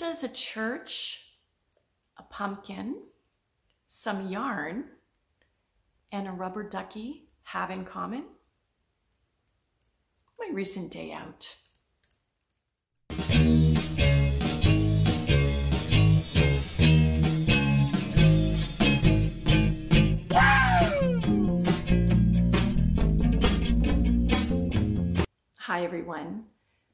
does a church, a pumpkin, some yarn, and a rubber ducky have in common? My recent day out. Hi everyone,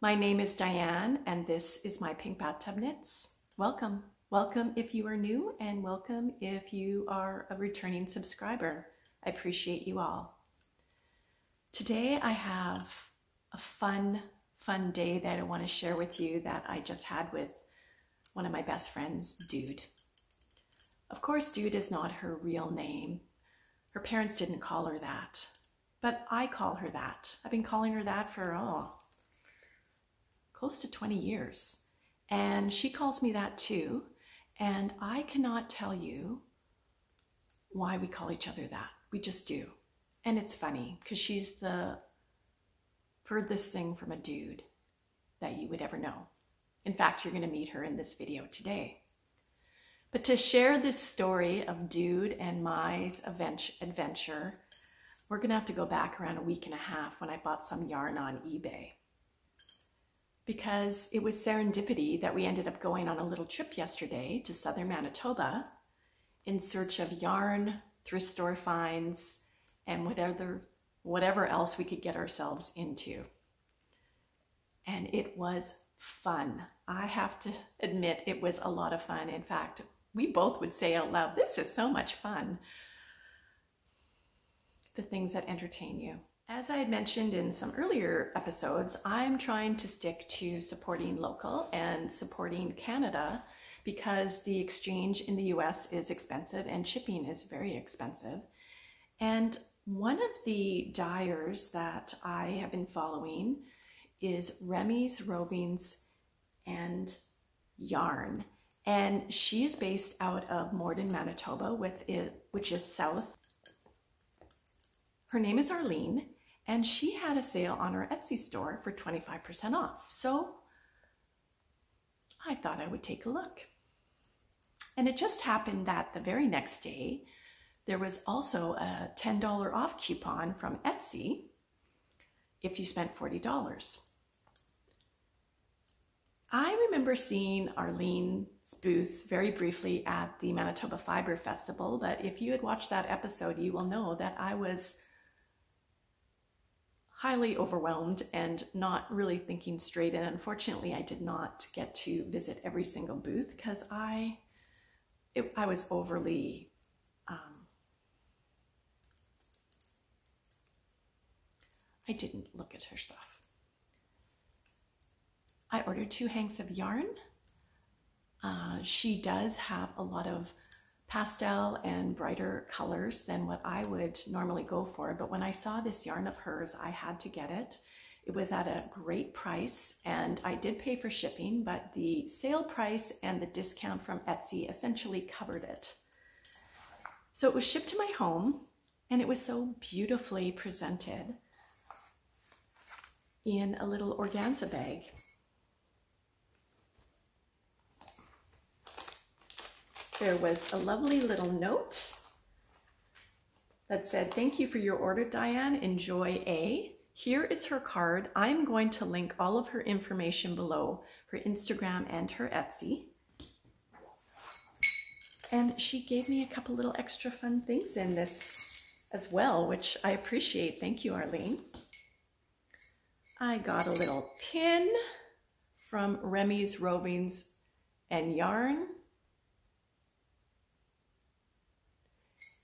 my name is Diane and this is My Pink Bathtub Knits. Welcome. Welcome if you are new and welcome if you are a returning subscriber. I appreciate you all. Today I have a fun day that I want to share with you that I just had with one of my best friends, Dude. Of course, Dude is not her real name. Her parents didn't call her that. But I call her that. I've been calling her that for, close to 20 years. And she calls me that too. And I cannot tell you why we call each other that. We just do. And it's funny because she's the furthest thing from a dude that you would ever know. In fact, you're going to meet her in this video today. But to share this story of Dude and my adventure, we're gonna have to go back around a week and a half when I bought some yarn on eBay. Because it was serendipity that we ended up going on a little trip yesterday to Southern Manitoba in search of yarn, thrift store finds, and whatever else we could get ourselves into. And it was fun. I have to admit it was a lot of fun. In fact, we both would say out loud, this is so much fun. The things that entertain you. As I had mentioned in some earlier episodes, I'm trying to stick to supporting local and supporting Canada because the exchange in the US is expensive and shipping is very expensive. And one of the dyers that I have been following is Remii's Rovings and Yarn. And she is based out of Morden, Manitoba, which is south. Her name is Arlene, and she had a sale on her Etsy store for 25% off. So I thought I would take a look. And it just happened that the very next day, there was also a $10 off coupon from Etsy if you spent $40. I remember seeing Arlene's booth very briefly at the Manitoba Fiber Festival, but if you had watched that episode, you will know that I was highly overwhelmed and not really thinking straight. And unfortunately, I did not get to visit every single booth because I was overly, I didn't look at her stuff. I ordered 2 hanks of yarn. She does have a lot of pastel and brighter colors than what I would normally go for, but when I saw this yarn of hers, I had to get it. It was at a great price and I did pay for shipping, but the sale price and the discount from Etsy essentially covered it. So it was shipped to my home and it was so beautifully presented in a little organza bag. There was a lovely little note that said, "Thank you for your order, Diane. Enjoy A." Here is her card. I'm going to link all of her information below, her Instagram and her Etsy. And she gave me a couple little extra fun things in this as well, which I appreciate. Thank you, Arlene. I got a little pin from Remii's Rovings and Yarn.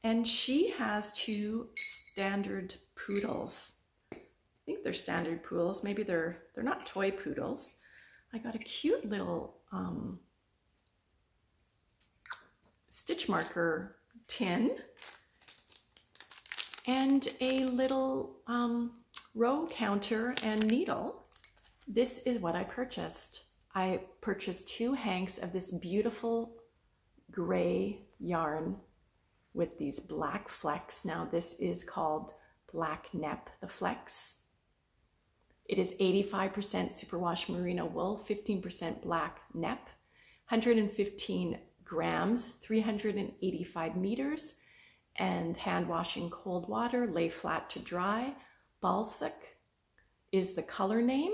And she has 2 standard poodles. I think they're standard poodles. Maybe they're not toy poodles. I got a cute little stitch marker tin and a little row counter and needle. This is what I purchased. I purchased 2 hanks of this beautiful gray yarn with these black flecks. Now this is called Black Nep, the flecks. It is 85% superwash merino wool, 15% black nep. 115 grams, 385 meters, and hand wash in cold water, lay flat to dry. Balsec is the color name,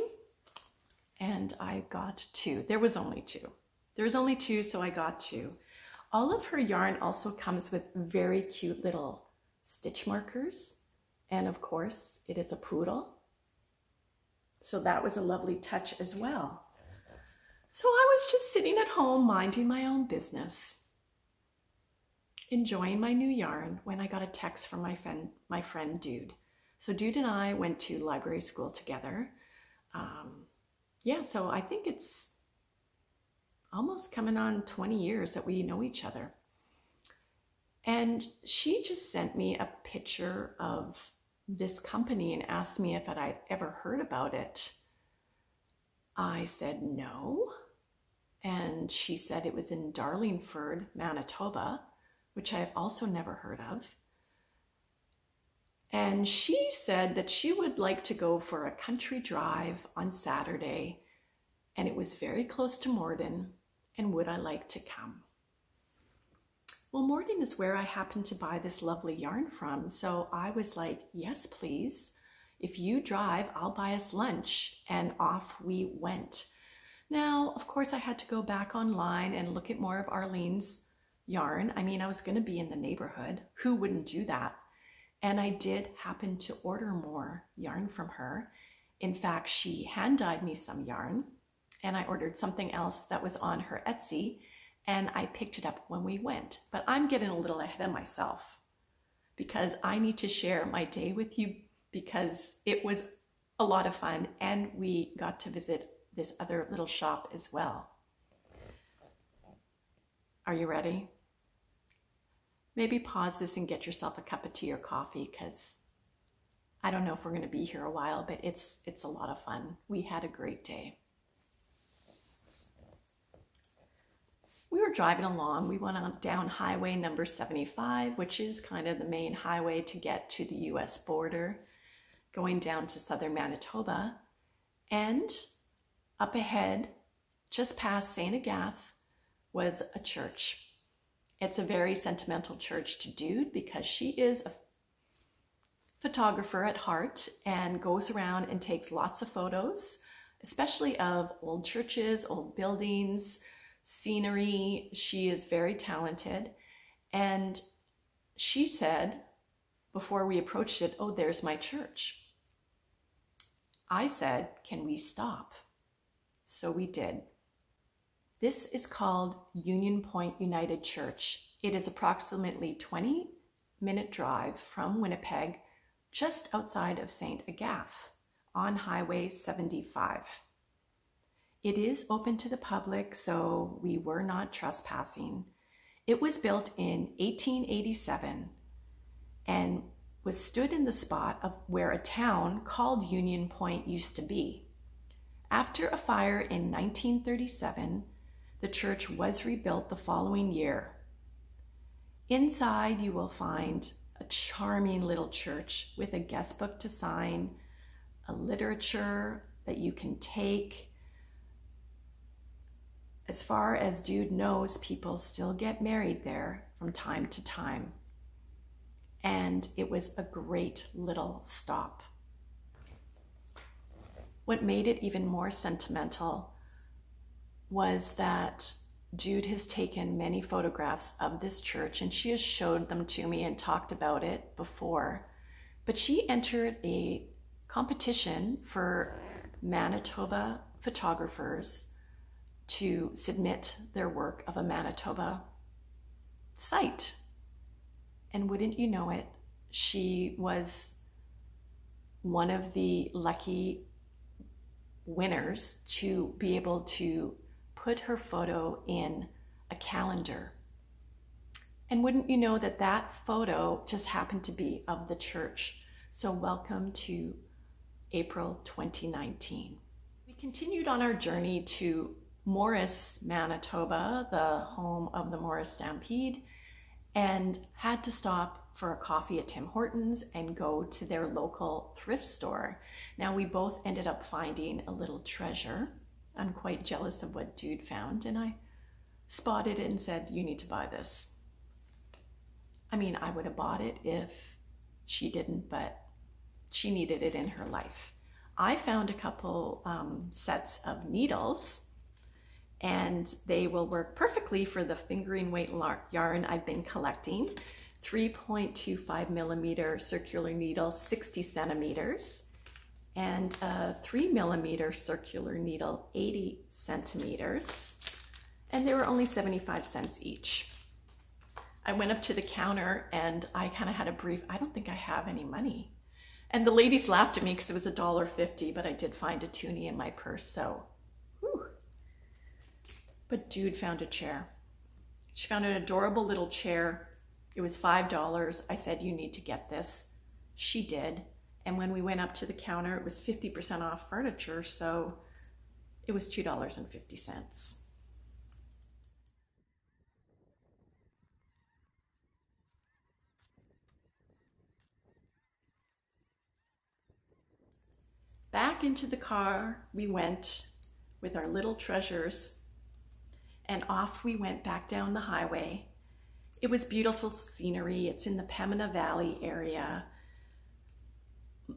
and I got 2. There was only 2. There was only 2, so I got 2. All of her yarn also comes with very cute little stitch markers, and of course it is a poodle, so that was a lovely touch as well. So I was just sitting at home minding my own business, enjoying my new yarn, when I got a text from my friend Dude. So Dude and I went to library school together. Yeah, so I think it's almost coming on 20 years that we know each other. And she just sent me a picture of this company and asked me if I'd ever heard about it. I said no. And she said it was in Darlingford, Manitoba, which I've also never heard of. And she said that she would like to go for a country drive on Saturday, and it was very close to Morden, and would I like to come? Well, Morden is where I happened to buy this lovely yarn from, so I was like, yes, please. If you drive, I'll buy us lunch, and off we went. Now, of course, I had to go back online and look at more of Arlene's yarn. I mean, I was going to be in the neighborhood. Who wouldn't do that? And I did happen to order more yarn from her. In fact, she hand dyed me some yarn, and I ordered something else that was on her Etsy, and I picked it up when we went. But I'm getting a little ahead of myself because I need to share my day with you, because it was a lot of fun, and we got to visit this other little shop as well. Are you ready? Maybe pause this and get yourself a cup of tea or coffee, because I don't know if we're going to be here a while, but it's a lot of fun. We had a great day. We were driving along. We went on down highway number 75, which is kind of the main highway to get to the US border, going down to Southern Manitoba. And up ahead, just past St. Agath, was a church. It's a very sentimental church to Dude, because she is a photographer at heart and goes around and takes lots of photos, especially of old churches, old buildings, scenery. She is very talented. And she said, before we approached it, oh, there's my church. I said, can we stop? So we did. This is called Union Point United Church. It is approximately 20-minute drive from Winnipeg, just outside of St. Agath on Highway 75. It is open to the public, so we were not trespassing. It was built in 1887 and was stood in the spot of where a town called Union Point used to be. After a fire in 1937, the church was rebuilt the following year. Inside, you will find a charming little church with a guest book to sign, a literature that you can take. As far as Dude knows, people still get married there from time to time. And it was a great little stop. What made it even more sentimental was that Dude has taken many photographs of this church, and she has showed them to me and talked about it before. But she entered a competition for Manitoba photographers to submit their work of a Manitoba site. And wouldn't you know it, she was one of the lucky winners to be able to put her photo in a calendar. And wouldn't you know that that photo just happened to be of the church. So welcome to April 2019. We continued on our journey to Morris, Manitoba, the home of the Morris Stampede, and had to stop for a coffee at Tim Hortons and go to their local thrift store. Now, we both ended up finding a little treasure. I'm quite jealous of what Dude found, and I spotted it and said, you need to buy this. I mean, I would have bought it if she didn't, but she needed it in her life. I found a couple sets of needles, and they will work perfectly for the fingering weight yarn I've been collecting. 3.25 millimeter circular needle, 60 centimeters, and a 3 millimeter circular needle, 80 centimeters. And they were only 75 cents each. I went up to the counter and I kind of had a brief, I don't think I have any money. And the ladies laughed at me because it was $1.50, but I did find a toonie in my purse, so, whew. But dude found a chair. She found an adorable little chair. It was $5. I said, you need to get this. She did. And when we went up to the counter, it was 50% off furniture, so it was $2.50. Back into the car we went with our little treasures, and off we went back down the highway. It was beautiful scenery. It's in the Pembina Valley area.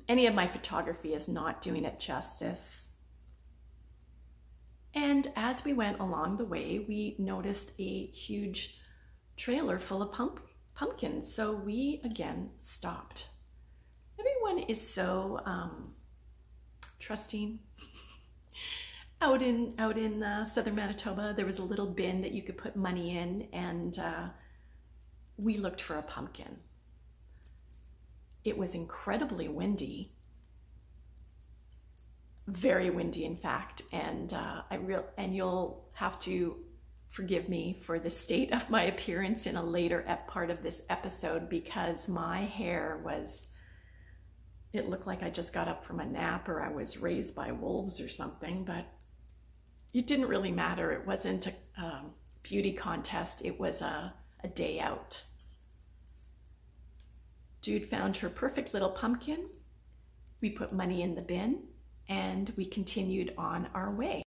Any of my photography is not doing it justice. And as we went along the way, we noticed a huge trailer full of pumpkins. So we again stopped. Everyone is so trusting. Out in Southern Manitoba, there was a little bin that you could put money in, and we looked for a pumpkin. It was incredibly windy, very windy in fact, and and you'll have to forgive me for the state of my appearance in a later part of this episode, because my hair was, it looked like I just got up from a nap or I was raised by wolves or something, but it didn't really matter. It wasn't a beauty contest. It was a day out. Dude found her perfect little pumpkin. We put money in the bin and we continued on our way.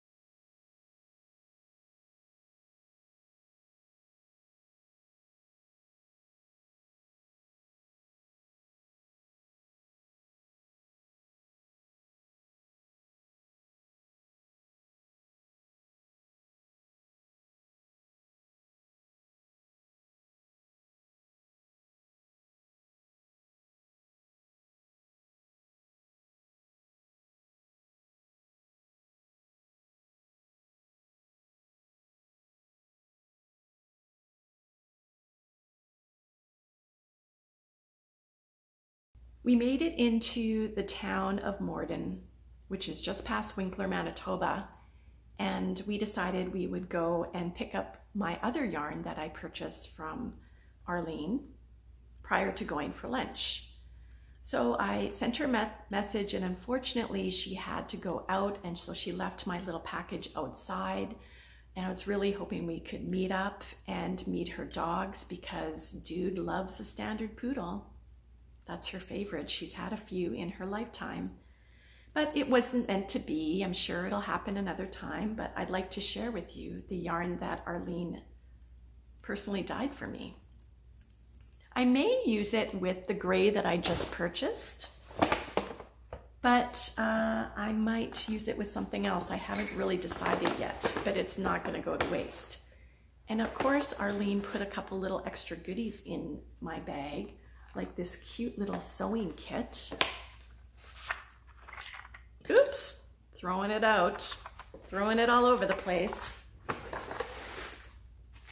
We made it into the town of Morden, which is just past Winkler, Manitoba, and we decided we would go and pick up my other yarn that I purchased from Arlene prior to going for lunch. So I sent her a message, and unfortunately she had to go out, and so she left my little package outside, and I was really hoping we could meet up and meet her dogs, because Dude loves a standard poodle. That's her favorite. She's had a few in her lifetime, but it wasn't meant to be. I'm sure it'll happen another time, but I'd like to share with you the yarn that Arlene personally dyed for me. I may use it with the gray that I just purchased, but I might use it with something else. I haven't really decided yet, but it's not going to go to waste. And of course, Arlene put a couple little extra goodies in my bag, like this cute little sewing kit. Oops, throwing it out, throwing it all over the place.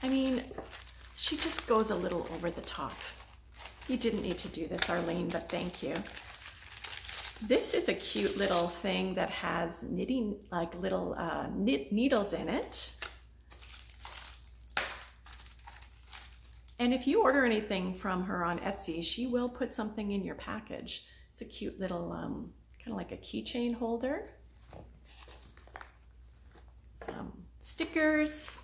I mean, she just goes a little over the top. You didn't need to do this, Arlene, but thank you. This is a cute little thing that has knitting, like little needles in it. And if you order anything from her on Etsy, she will put something in your package. It's a cute little, kind of like a keychain holder. Some stickers.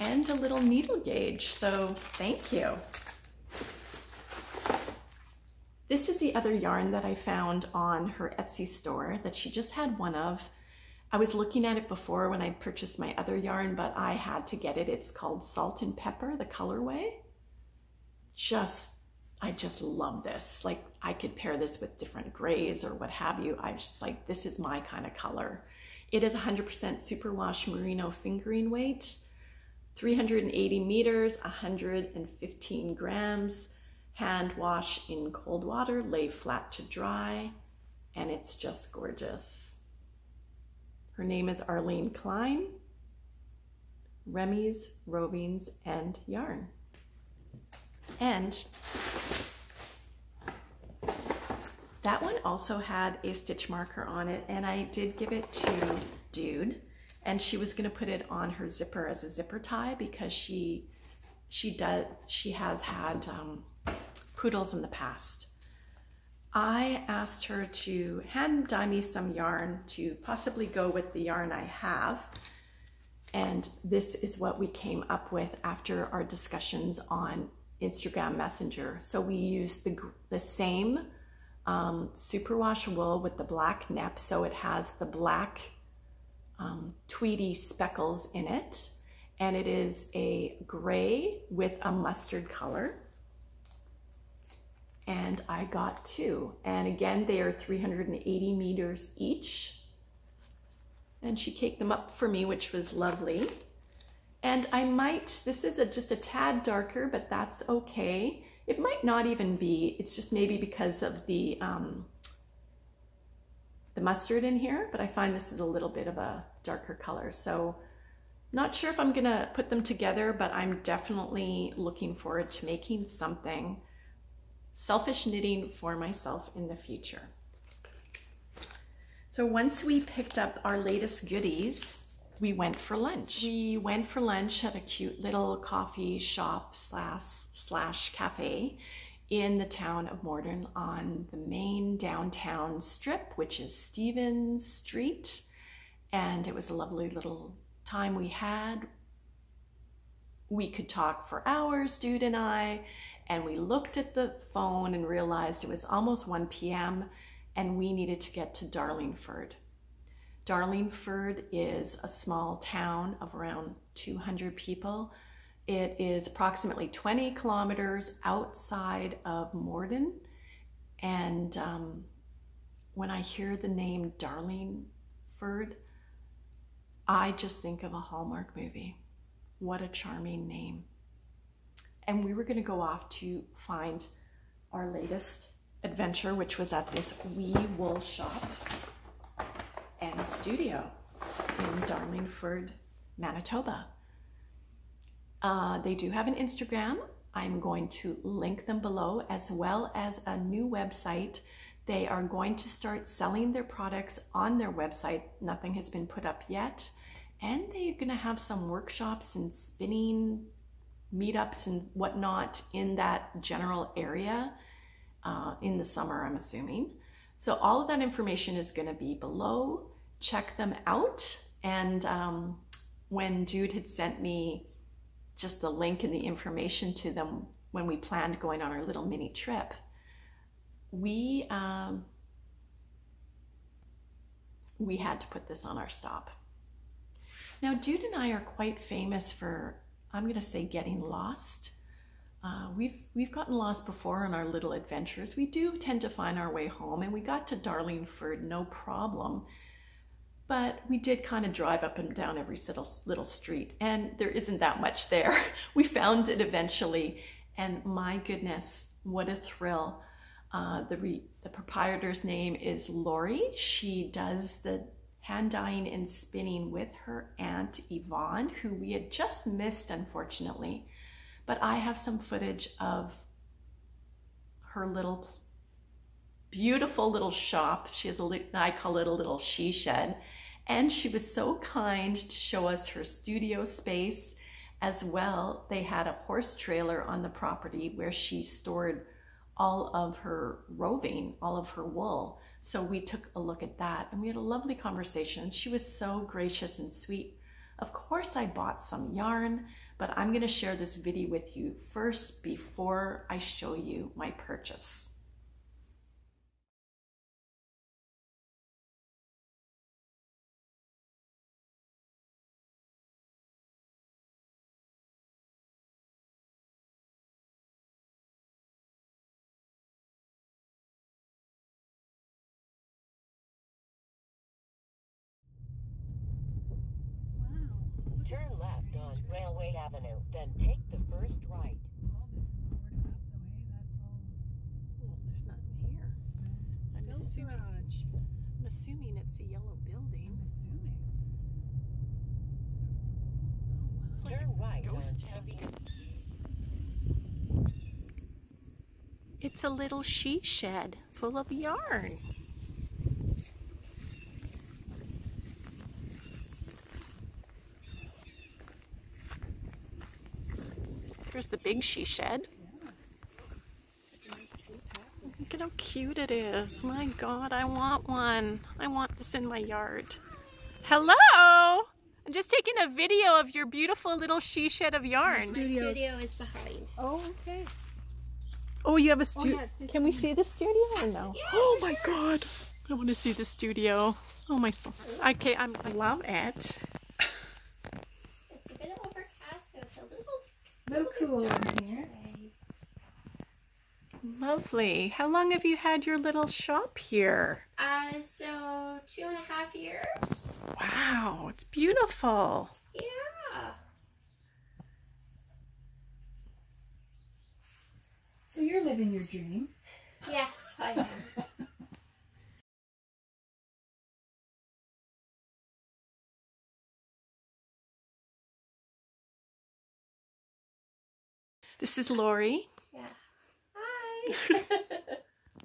And a little needle gauge, so thank you. This is the other yarn that I found on her Etsy store that she just had one of. I was looking at it before when I purchased my other yarn, but I had to get it. It's called Salt and Pepper, the colorway. I just love this. Like, I could pair this with different grays or what have you. I just like, this is my kind of color. It is 100% superwash merino fingering weight, 380 meters, 115 grams, hand wash in cold water, lay flat to dry, and it's just gorgeous. Her name is Arlene Klein, Remy's Rovings and Yarn. And that one also had a stitch marker on it, and I did give it to Dude, and she was going to put it on her zipper as a zipper tie because she has had poodles in the past. I asked her to hand dye me some yarn to possibly go with the yarn I have, and this is what we came up with after our discussions on Instagram Messenger. So we used the same superwash wool with the black nep, so it has the black tweedy speckles in it, and it is a gray with a mustard color. And I got 2, and again they are 380 meters each, and she caked them up for me, which was lovely. And I might, this is just a tad darker, but that's okay. It might not even be, it's just maybe because of the mustard in here, but I find this is a little bit of a darker color. So not sure if I'm gonna put them together, but I'm definitely looking forward to making something selfish knitting for myself in the future. So once we picked up our latest goodies, we went for lunch. We went for lunch at a cute little coffee shop slash cafe in the town of Morden on the main downtown strip, which is Stevens Street. And it was a lovely little time we had. We could talk for hours, Dude and I, and we looked at the phone and realized it was almost 1 p.m. and we needed to get to Darlingford. Darlingford is a small town of around 200 people. It is approximately 20 kilometers outside of Morden. And when I hear the name Darlingford, I just think of a Hallmark movie. What a charming name. And we were going to go off to find our latest adventure, which was at this wee wool shop and studio in Darlingford, Manitoba. They do have an Instagram. I'm going to link them below, as well as a new website. They are going to start selling their products on their website. Nothing has been put up yet. And they're going to have some workshops and spinning meetups and whatnot in that general area in the summer, I'm assuming. So all of that information is going to be below. Check them out. And when Jude had sent me just the link and the information to them when we planned going on our little mini trip, we had to put this on our stop. Now, Jude and I are quite famous for, I'm going to say, getting lost. We've gotten lost before on our little adventures. We do tend to find our way home, and we got to Darlingford no problem. But we did kind of drive up and down every little street, and there isn't that much there. We found it eventually, and my goodness, what a thrill. The proprietor's name is Lori. She does the hand dyeing and spinning with her aunt Yvonne, who we had just missed, unfortunately. But I have some footage of her little beautiful little shop. She has I call it a little she shed. And she was so kind to show us her studio space as well. They had a horse trailer on the property where she stored all of her roving, all of her wool. So we took a look at that, and we had a lovely conversation. She was so gracious and sweet. Of course, I bought some yarn, but I'm going to share this video with you first before I show you my purchase. Turn left on Railway Avenue, then take the first right. Oh, this is boarded up the way. That's all. Well, there's nothing here. I'm assuming it's a yellow building. I'm assuming. Oh, wow. Turn right on Ghost Heavy. It's a little she shed full of yarn. Here's the big she shed. Look at how cute it is. My God, I want one. I want this in my yard. Hello! I'm just taking a video of your beautiful little she shed of yarn. The studio is behind. Oh, okay. Oh, you have a studio. Yeah, can we see the studio or no? Yes, Oh my God. I want to see the studio. Oh my soul. Okay, I love it. It's a bit overcast, so it's a little cool in here. today. Lovely. How long have you had your little shop here? So 2.5 years. Wow, it's beautiful. Yeah. So you're living your dream. Yes, I am. This is Lori. Yeah. Hi.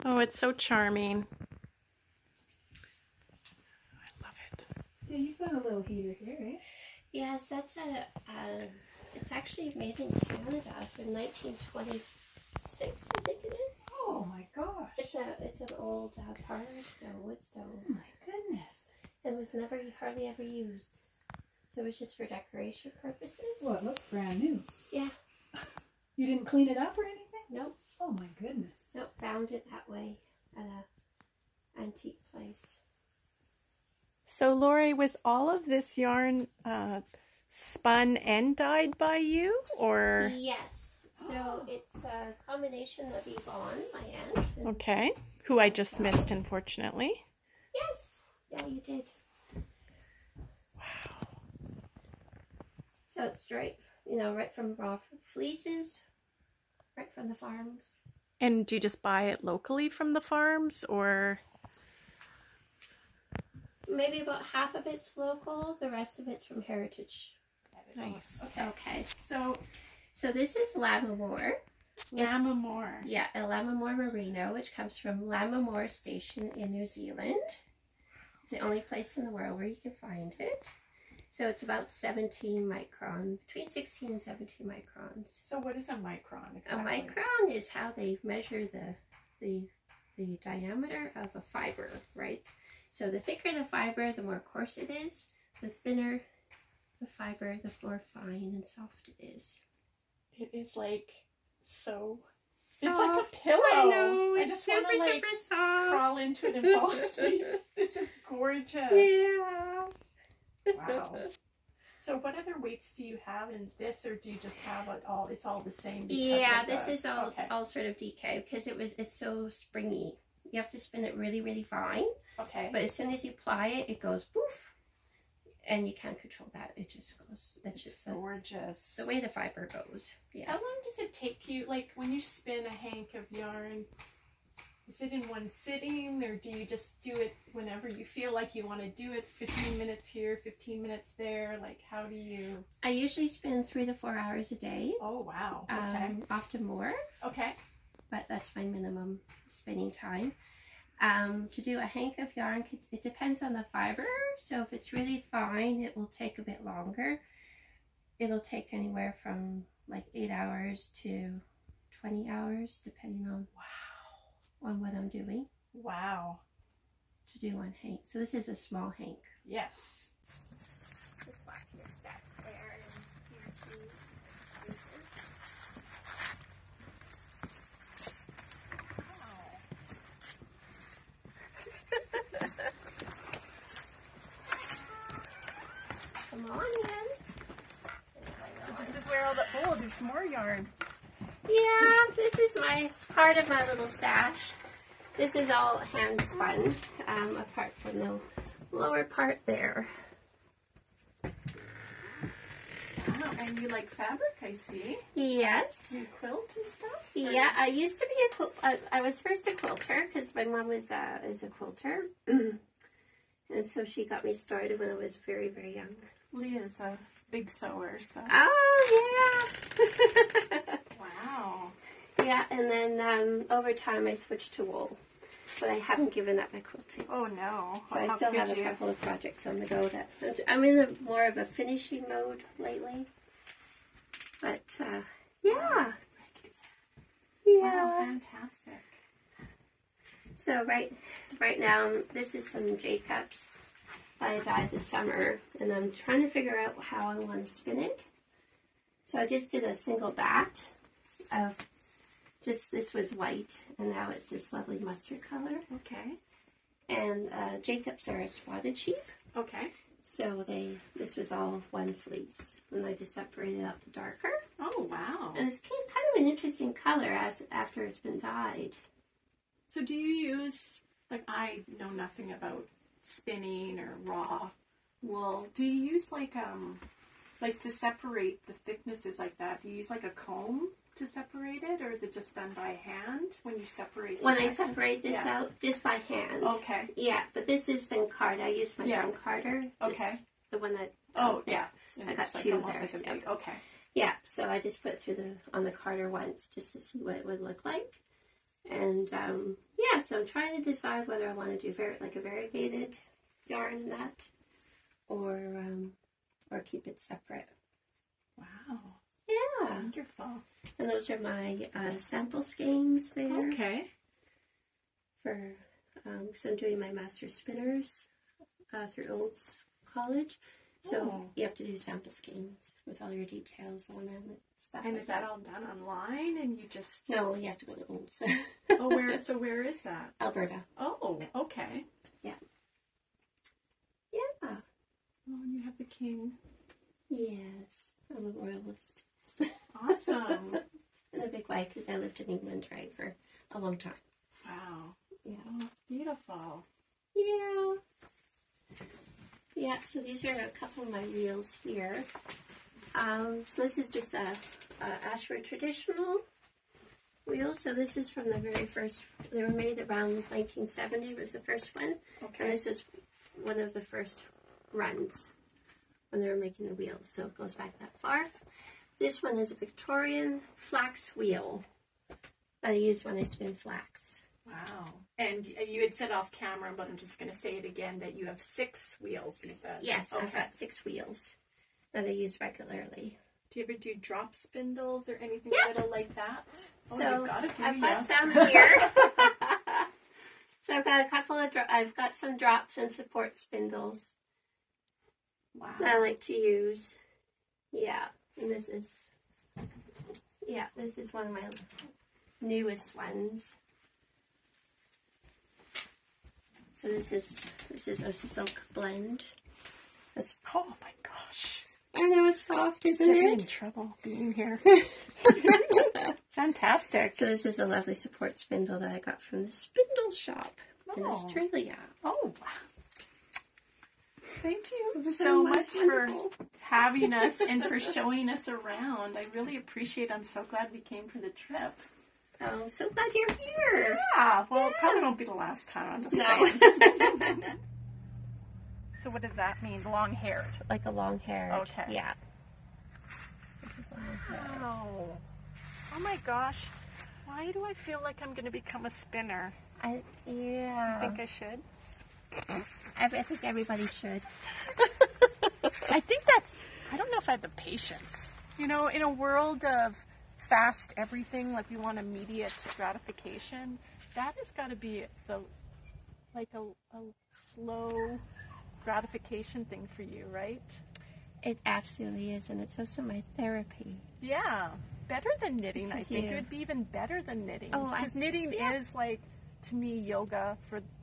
Oh, it's so charming. I love it. Yeah, you've got a little heater here, eh? Yes, that's it's actually made in Canada from 1926, I think it is. Oh my gosh. It's an old parlor stove, wood stove. Oh my goodness. It was never hardly ever used, so it was just for decoration purposes. Well, it looks brand new. Yeah. You didn't clean it up or anything? Nope. Oh my goodness. Nope. Found it that way at a antique place. So Lori, was all of this yarn spun and dyed by you, or? Yes. So it's a combination of Yvonne, my aunt. Okay. Who I just missed, unfortunately. Yes. Yeah, you did. Wow. So it's straight, right from raw fleeces, right from the farms. And do you just buy it locally from the farms, or? Maybe about half of it's local, the rest of it's from Heritage. Nice. Okay. So this is Lammermoor. Lammermoor. Yeah, a Lammermoor merino, which comes from Lammermoor Station in New Zealand. It's the only place in the world where you can find it. So it's about 17 micron, between 16 and 17 microns. So what is a micron exactly? A micron is how they measure the diameter of a fiber, right? So the thicker the fiber, the more coarse it is. The thinner the fiber, the more fine and soft it is. It is like so. Soft. It's like a pillow. I know. I It's just want to like super soft. crawl into it and fall asleep. This is gorgeous. Yeah. Wow. So what other weights do you have in this, or do you just have it all? It's all the same. Yeah, this is all sort of DK because it's so springy. You have to spin it really, really fine. Okay. But as soon as you apply it, it goes poof. And you can't control that. It just goes. That's just gorgeous. The way the fiber goes. Yeah. How long does it take you, like when you spin a hank of yarn, is it in one sitting, or do you just do it whenever you feel like you want to do it? 15 minutes here, 15 minutes there. Like, how do you? I usually spend 3 to 4 hours a day. Oh, wow. Okay. Often more. Okay. But that's my minimum spinning time. To do a hank of yarn, it depends on the fiber. So if it's really fine, it will take a bit longer. It'll take anywhere from like 8 hours to 20 hours, depending on what I'm doing. Wow. To do one hank. So this is a small hank. Yes. This box is stacked there and here too. Come on in. So this is where all the, oh, there's more yarn. Yeah, this is part of my little stash. This is all hand spun, apart from the lower part there. Wow, and you like fabric, I see. Yes. You quilt and stuff? Yeah, I used to be a I was first a quilter because my mom is a quilter. And so she got me started when I was very, very young. Leah's a big sewer, so. Oh, yeah. Wow. Yeah, and then over time I switched to wool. But I haven't given up my quilting. Oh, no. So I still have a couple of projects on the go that I'm in more of a finishing mode lately. But, yeah. Yeah. Wow, fantastic. So right now, this is some J-cups I dyed this summer, and I'm trying to figure out how I want to spin it. So I just did a single bat of this was white, and now it's this lovely mustard color. Okay. And J-cups are a spotted sheep. Okay. So this was all one fleece, and I just separated out the darker. Oh, wow. And it's kind of an interesting color after it's been dyed. So do you use, like, I know nothing about spinning or raw wool. Do you use like to separate the thicknesses like that? Do you use like a comb to separate it, or is it just done by hand when you separate? When I separate this out, just by hand. Okay. Yeah, but this has been carded. I used my drum carder. Okay. The one that. Oh yeah. And I got like two almost there. like a big, okay. Yeah, so I just put it through on the carder once just to see what it would look like. And yeah, so I'm trying to decide whether I want to do a variegated yarn in that, or keep it separate. Wow. Yeah. Wonderful. And those are my sample skeins there. Okay. For because I'm doing my master's spinners through Olds College, so you have to do sample skeins with all your details on them and stuff. And like is that all done online, and you just? No, you have to go to Olds. Oh, where is that? Alberta. Oh, okay. Yeah. Yeah. Oh, and you have the king. Yes, I'm a royalist. Awesome. And a big wife because I lived in England, right, for a long time. Wow. Yeah. Oh, it's beautiful. Yeah. Yeah, so these are a couple of my wheels here. So this is just a Ashford traditional wheel. So this is from the very first, they were made around 1970 was the first one. Okay. And this was one of the first runs when they were making the wheels. So it goes back that far. This one is a Victorian flax wheel that I use when I spin flax. Wow. And you had said off camera, but I'm just going to say it again, that you have 6 wheels, you said. Yes, okay. I've got 6 wheels that I use regularly. Do you ever do drop spindles or anything little like that? Oh, so you've got a few, I've got some here. So I've got a couple of, I've got some drops and support spindles. Wow. That I like to use. Yeah, and this is one of my newest ones. So this is a silk blend. That's, oh my gosh. I know it's soft, isn't Get me in it? trouble being here. Fantastic. So this is a lovely support spindle that I got from the spindle shop in Australia. Oh, wow. Thank you So so much for wonderful. having us and for showing us around. I really appreciate it. I'm so glad we came for the trip. Oh, I'm so glad you're here. Yeah, well, it probably won't be the last time. I'm just No. saying. So what does that mean? Long-haired? Like a long hair. Okay. Yeah. This is long hair. Wow. Oh my gosh. Why do I feel like I'm going to become a spinner? Yeah. I think I should. I think everybody should. I don't know if I have the patience. You know, in a world of fast everything, like we want immediate gratification, that has got to be a slow gratification thing for you, right? It absolutely is, and it's also my therapy. Yeah, better than knitting. I Because think you- it would be even better than knitting. Oh, because knitting is like, to me, yoga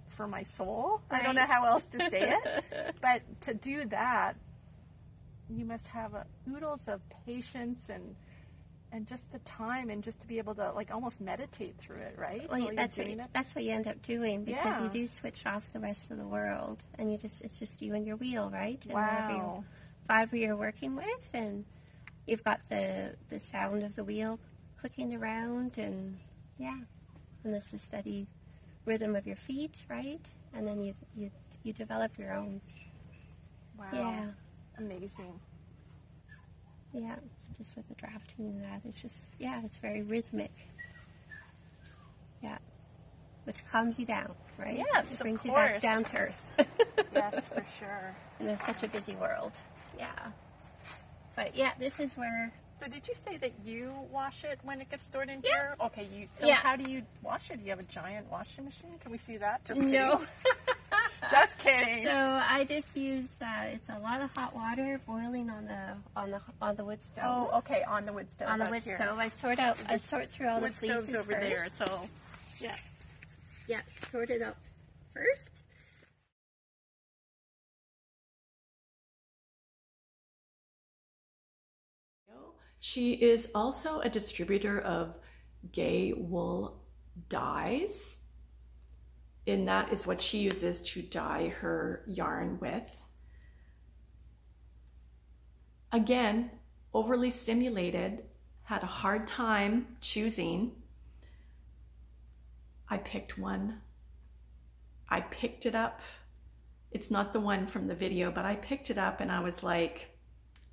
for my soul. Right. I don't know how else to say it, but to do that, you must have oodles of patience and just the time, and just to be able to like almost meditate through it, right? Well, While that's you're what doing it. that's what you end up doing, because Yeah. you do switch off the rest of the world, and it's just you and your wheel, right? And whatever Wow. fiber you're working with, and you've got the sound of the wheel clicking around, and yeah, and this is steady rhythm of your feet, right? And then you develop your own. Wow. Yeah. Amazing. Yeah, just with the drafting and that, it's just, yeah, it's very rhythmic. Yeah, which calms you down, right? Yes, it brings of you back course. down to earth. Yes, for sure. In such a busy world. Yeah. But yeah, this is where. So did you say that you wash it when it gets stored in Yeah. here? Okay, so Yeah. how do you wash it? Do you have a giant washing machine? Can we see that? Just kidding. No. Just kidding. So I just use it's a lot of hot water boiling on the wood stove. Oh, okay, on the wood stove. On the out wood here. stove, I sort through all the Wood stove's fleeces over first. there, so yeah. Yeah, sort it out first. She is also a distributor of gay wool dyes, and that is what she uses to dye her yarn with. Again, overly stimulated, had a hard time choosing. I picked one. I picked it up. It's not the one from the video, but I picked it up and I was like,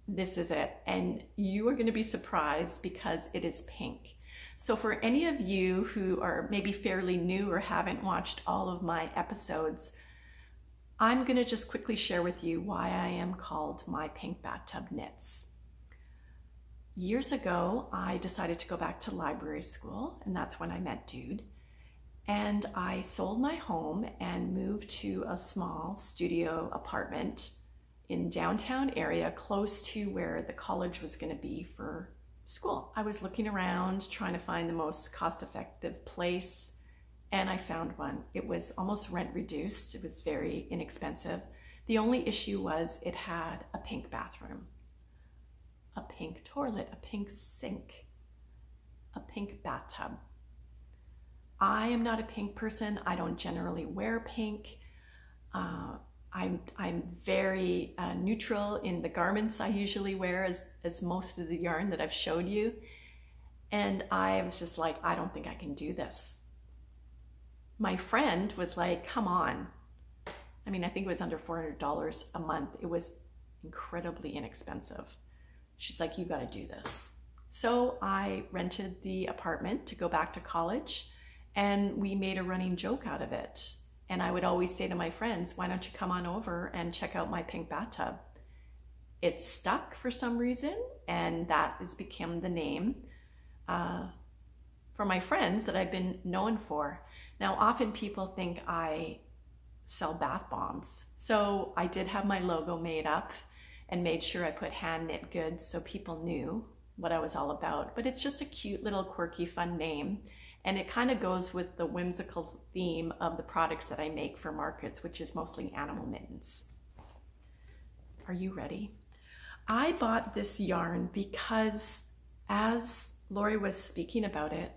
this is it. And you are going to be surprised because it is pink. So for any of you who are maybe fairly new or haven't watched all of my episodes, I'm going to just quickly share with you why I am called My Pink Bathtub Knits. Years ago, I decided to go back to library school, and that's when I met Dude. And I sold my home and moved to a small studio apartment in downtown area close to where the college was going to be for school. I was looking around trying to find the most cost-effective place, and I found one. It was almost rent reduced. It was very inexpensive. The only issue was it had a pink bathroom, a pink toilet, a pink sink, a pink bathtub. I am not a pink person. I don't generally wear pink. I'm very neutral in the garments I usually wear, as most of the yarn that I've showed you. And I was just like, I don't think I can do this. My friend was like, come on. I mean, I think it was under $400 a month. It was incredibly inexpensive. She's like, you got to do this. So I rented the apartment to go back to college, and we made a running joke out of it. And I would always say to my friends, why don't you come on over and check out my pink bathtub? It stuck for some reason, and that has become the name for my friends that I've been known for. Now, often people think I sell bath bombs. So I did have my logo made up and made sure I put hand knit goods so people knew what I was all about. But it's just a cute little quirky fun name. And it kind of goes with the whimsical theme of the products that I make for markets, which is mostly animal mittens. Are you ready? I bought this yarn because as Lori was speaking about it,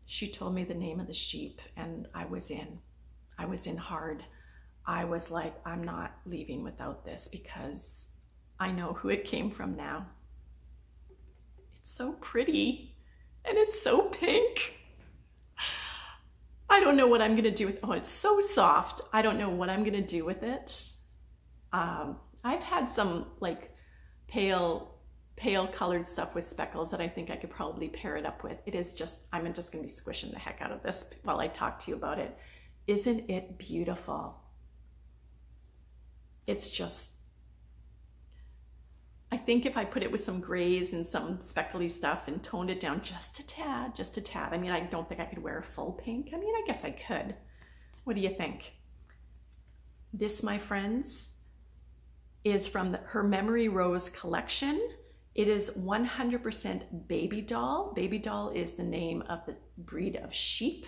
she told me the name of the sheep, and I was in hard. I was like, I'm not leaving without this because I know who it came from now. It's so pretty. And it's so pink. I don't know what I'm gonna do with, oh, it's so soft. I don't know what I'm gonna do with it. I've had some like pale colored stuff with speckles that I think I could probably pair it up with. It is just, I'm just gonna be squishing the heck out of this while I talk to you about it. Isn't it beautiful? It's just, I think if I put it with some grays and some speckly stuff and toned it down just a tad. I mean, I don't think I could wear a full pink. I mean, I guess I could. What do you think? This, my friends, is from her Memory Rose collection. It is 100% baby doll. Baby doll is the name of the breed of sheep.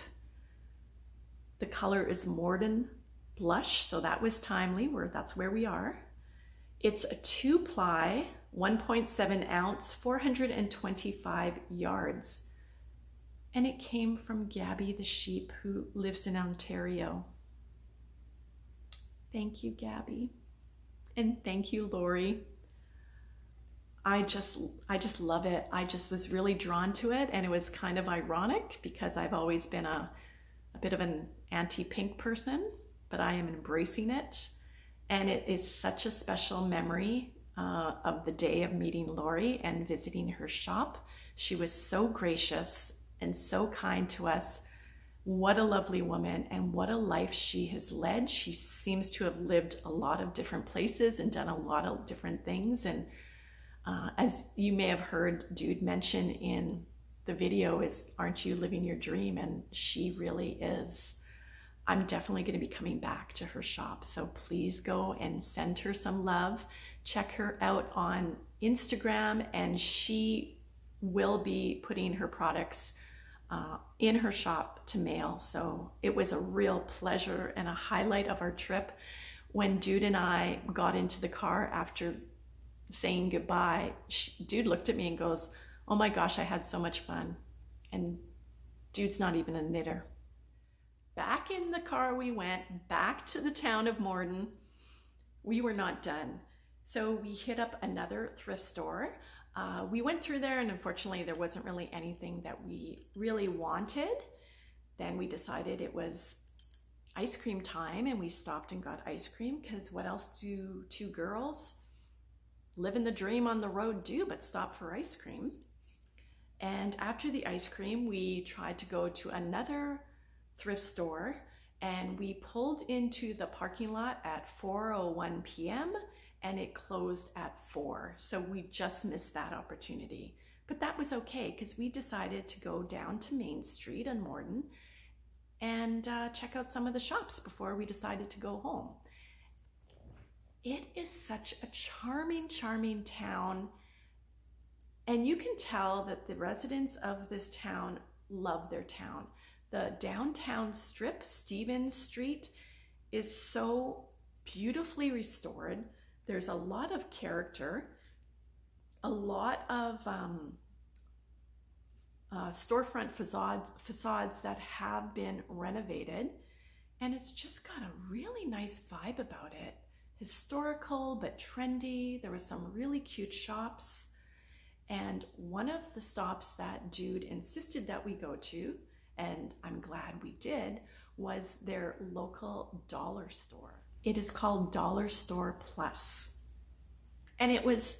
The color is Morden blush, so that was timely. That's where we are. It's a 2-ply, 1.7 ounce, 425 yards. And it came from Gabby the sheep who lives in Ontario. Thank you, Gabby. And thank you, Lori. I just love it. I just was really drawn to it, and it was kind of ironic because I've always been a bit of an anti-pink person, but I am embracing it. And it is such a special memory of the day of meeting Lori and visiting her shop. She was so gracious and so kind to us. What a lovely woman, and what a life she has led. She seems to have lived a lot of different places and done a lot of different things. And as you may have heard Dude mention in the video, is, aren't you living your dream? And she really is. I'm definitely going to be coming back to her shop. So please go and send her some love. Check her out on Instagram, and she will be putting her products in her shop to mail. So it was a real pleasure and a highlight of our trip. When Dude and I got into the car after saying goodbye, Dude looked at me and goes, "Oh my gosh, I had so much fun." And Dude's not even a knitter. Back in the car we went, back to the town of Morden. We were not done. So we hit up another thrift store. We went through there, and unfortunately there wasn't really anything that we really wanted. Then we decided it was ice cream time, and we stopped and got ice cream, because what else do two girls living the dream on the road do but stop for ice cream? And after the ice cream, we tried to go to another thrift store, and we pulled into the parking lot at 4:01 p.m. and it closed at 4. So we just missed that opportunity. But that was okay, because we decided to go down to Main Street on Morden and check out some of the shops before we decided to go home. It is such a charming, charming town. And you can tell that the residents of this town love their town. The downtown strip, Stevens Street, is so beautifully restored. There's a lot of character, a lot of storefront facades that have been renovated, and it's just got a really nice vibe about it. Historical but trendy. There was some really cute shops, and one of the stops that Dude insisted that we go to, and I'm glad we did, was their local dollar store. It is called Dollar Store Plus. And it was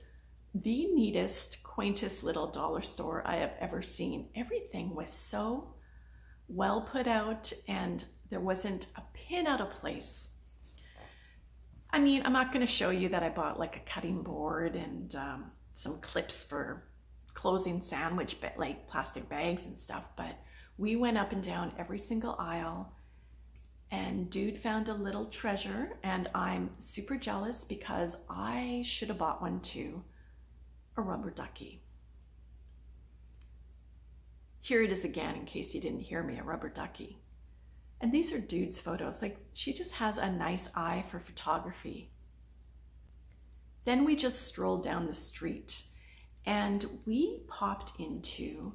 the neatest, quaintest little dollar store I have ever seen. Everything was so well put out, and there wasn't a pin out of place. I mean, I'm not going to show you that I bought like a cutting board and some clips for closing sandwich, like plastic bags and stuff, but we went up and down every single aisle, and Dude found a little treasure, and I'm super jealous because I should have bought one too, a rubber ducky. Here it is again, in case you didn't hear me, a rubber ducky. And these are Dude's photos. Like, she just has a nice eye for photography. Then we just strolled down the street, and we popped into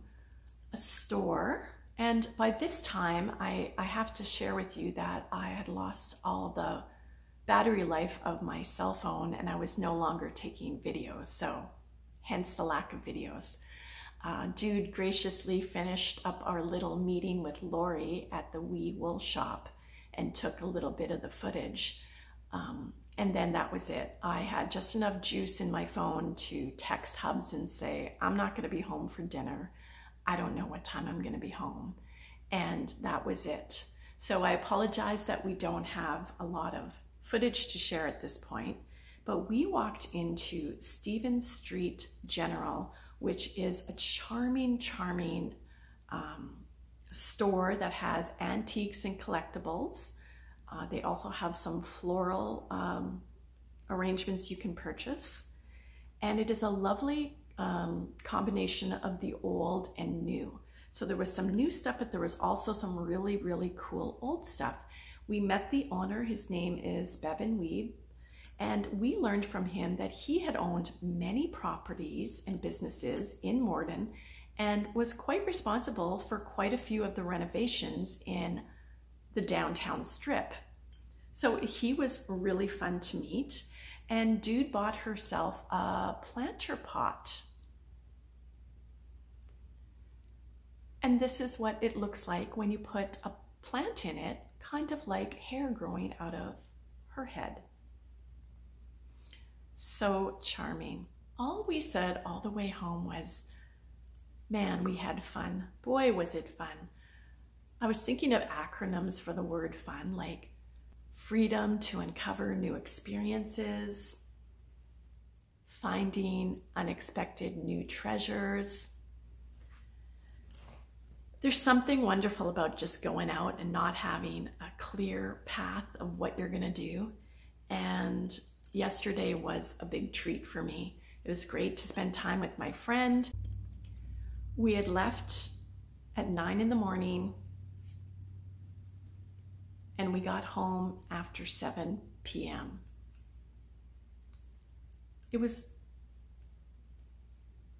a store. And by this time, I have to share with you that I had lost all the battery life of my cell phone, and I was no longer taking videos, so hence the lack of videos. Dude graciously finished up our little meeting with Lori at the wee wool shop and took a little bit of the footage. And then that was it. I had just enough juice in my phone to text Hubs and say, I'm not going to be home for dinner. I don't know what time I'm going to be home. And that was it. So I apologize that we don't have a lot of footage to share at this point, but we walked into Stevens Street General, which is a charming, charming store that has antiques and collectibles. They also have some floral arrangements you can purchase. And it is a lovely combination of the old and new. So there was some new stuff, but there was also some really, really cool old stuff. We met the owner. His name is Bevan Weeb. And we learned from him that he had owned many properties and businesses in Morden and was quite responsible for quite a few of the renovations in the downtown strip. So he was really fun to meet. and Dude bought herself a planter pot. And this is what it looks like when you put a plant in it, kind of like hair growing out of her head. So charming. All we said all the way home was, man, we had fun. Boy, was it fun. I was thinking of acronyms for the word fun, like freedom to uncover new experiences, finding unexpected new treasures. There's something wonderful about just going out and not having a clear path of what you're gonna do. And yesterday was a big treat for me. It was great to spend time with my friend. We had left at 9 in the morning and we got home after 7 p.m.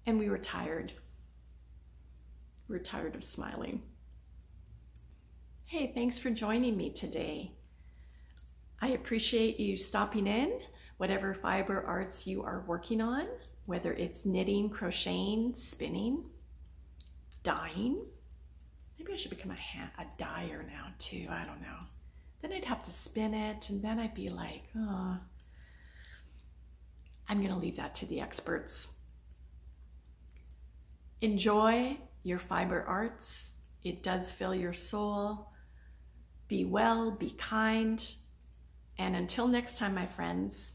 And we were tired. We were tired of smiling. Hey, thanks for joining me today. I appreciate you stopping in. Whatever fiber arts you are working on, whether it's knitting, crocheting, spinning, dyeing. Maybe I should become a dyer now too, I don't know. Then I'd have to spin it and then I'd be like, oh. I'm gonna leave that to the experts. Enjoy your fiber arts. It does fill your soul. Be well, be kind. And until next time, my friends,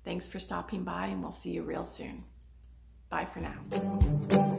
thanks for stopping by and we'll see you real soon. Bye for now.